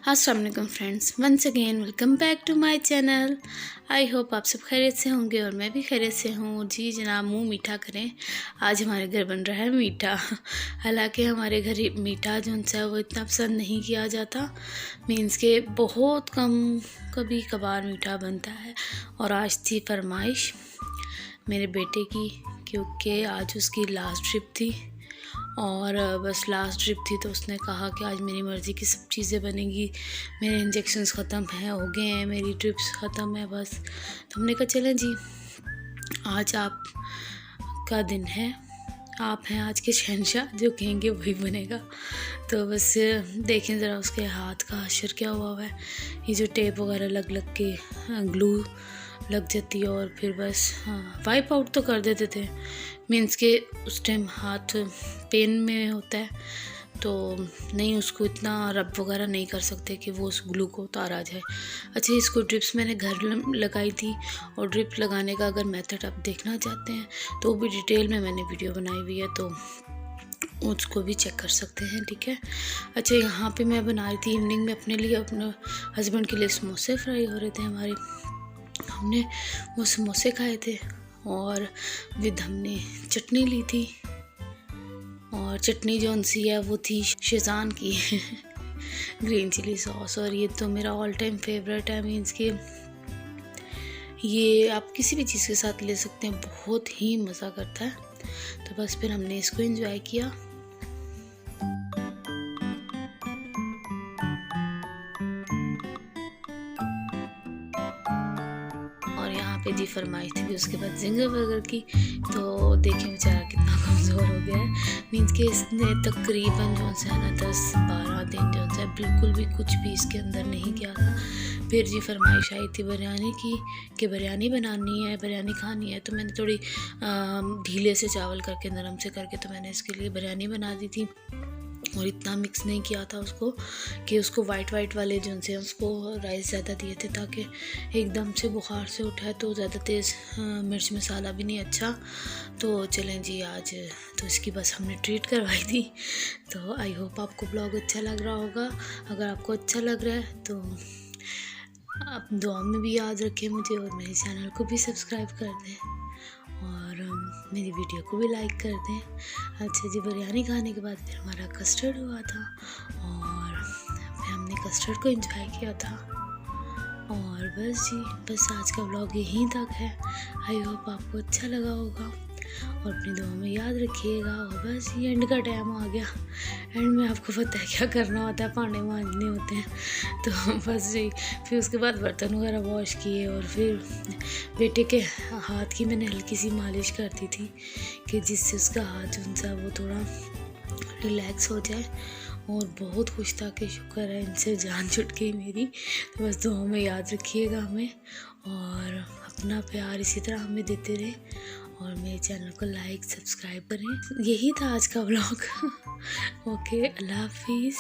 अस्सलाम वालेकुम friends, once again welcome back to my channel. I hope आप सब खैरियत से होंगे और मैं भी खैरियत से हूँ। जी जनाब, मुंह मीठा करें। आज हमारे घर बन रहा है मीठा। हालांकि हमारे घर मीठा जो है वो इतना पसंद नहीं किया जाता, मीन्स के बहुत कम, कभी कभार मीठा बनता है। और आज थी फरमाइश मेरे बेटे की, क्योंकि आज उसकी लास्ट ट्रिप थी और बस लास्ट ट्रिप थी तो उसने कहा कि आज मेरी मर्ज़ी की सब चीज़ें बनेंगी, मेरे इंजेक्शन्स ख़त्म हैं, हो गए हैं, मेरी ट्रिप्स ख़त्म है बस। तो हमने कहा चलें जी, आज आप का दिन है, आप हैं आज के शहंशाह, जो कहेंगे वही बनेगा। तो बस देखें ज़रा उसके हाथ का असर क्या हुआ है। ये जो टेप वगैरह लग लग के ग्लू लग जाती है और फिर बस वाइप आउट तो कर देते थे, मीन्स के उस टाइम हाथ पेन में होता है तो नहीं, उसको इतना रब वगैरह नहीं कर सकते कि वो उस ग्लू को उतार आ जाए। अच्छा, इसको ड्रिप्स मैंने घर लगाई थी और ड्रिप लगाने का अगर मेथड आप देखना चाहते हैं तो वो भी डिटेल में मैंने वीडियो बनाई हुई है, तो उसको भी चेक कर सकते हैं, ठीक है। अच्छा, यहाँ पे मैं बना रही थी इवनिंग में अपने लिए, अपने हस्बैंड के लिए समोसे फ्राई हो रहे थे हमारे। हमने वो समोसे खाए थे और विद हमने चटनी ली थी, और चटनी जो सी है वो थी शेज़वान की ग्रीन चिली सॉस। और ये तो मेरा ऑल टाइम फेवरेट है, मीन्स कि ये आप किसी भी चीज़ के साथ ले सकते हैं, बहुत ही मज़ा करता है। तो बस फिर हमने इसको एंजॉय किया। और यहाँ पे जी फरमाइश थी उसके बाद जिंगर बर्गर की, तो देखिए बेचारा कितना कमज़ोर हो गया है, मीन्स कि इसने तकरीबन जो है ना 10-12 दिन जो है बिल्कुल भी कुछ भी इसके अंदर नहीं किया था। फिर जी फरमाइश आई थी बिरयानी की कि बिरयानी बनानी है, बिरयानी खानी है, तो मैंने थोड़ी ढीले से चावल करके, नरम से करके, तो मैंने इसके लिए बिरयानी बना दी थी। और इतना मिक्स नहीं किया था उसको कि उसको वाइट वाले जो से उसको राइस ज़्यादा दिए थे ताकि एकदम से बुखार से उठाए, तो ज़्यादा तेज़ मिर्च मसाला भी नहीं अच्छा। तो चलें जी, आज तो इसकी बस हमने ट्रीट करवाई थी। तो आई होप आपको ब्लॉग अच्छा लग रहा होगा। अगर आपको अच्छा लग रहा है तो आप दुआ में भी याद रखें मुझे, और मेरे चैनल को भी सब्सक्राइब कर दें और मेरी वीडियो को भी लाइक कर दें। अच्छा जी, बिरयानी खाने के बाद फिर हमारा कस्टर्ड हुआ था और फिर हमने कस्टर्ड को एंजॉय किया था। और बस जी, बस आज का व्लॉग यहीं तक है। आई होप आपको अच्छा लगा होगा और अपनी दुआ में याद रखिएगा। और बस ये एंड का टाइम आ गया, एंड में आपको पता है क्या करना होता है, भांडे मांजने होते हैं। तो बस जी, फिर उसके बाद बर्तन वगैरह वॉश किए और फिर बेटे के हाथ की मैंने हल्की सी मालिश कर दी थी कि जिससे उसका हाथ जो सा वो थोड़ा रिलैक्स हो जाए। और बहुत खुश था कि शुक्र है इनसे जान छुट गई मेरी। तो बस दुआ में याद रखिएगा हमें और अपना प्यार इसी तरह हमें देते रहे और मेरे चैनल को लाइक सब्सक्राइब करें। यही था आज का व्लॉग। ओके, अल्लाह हाफिज़।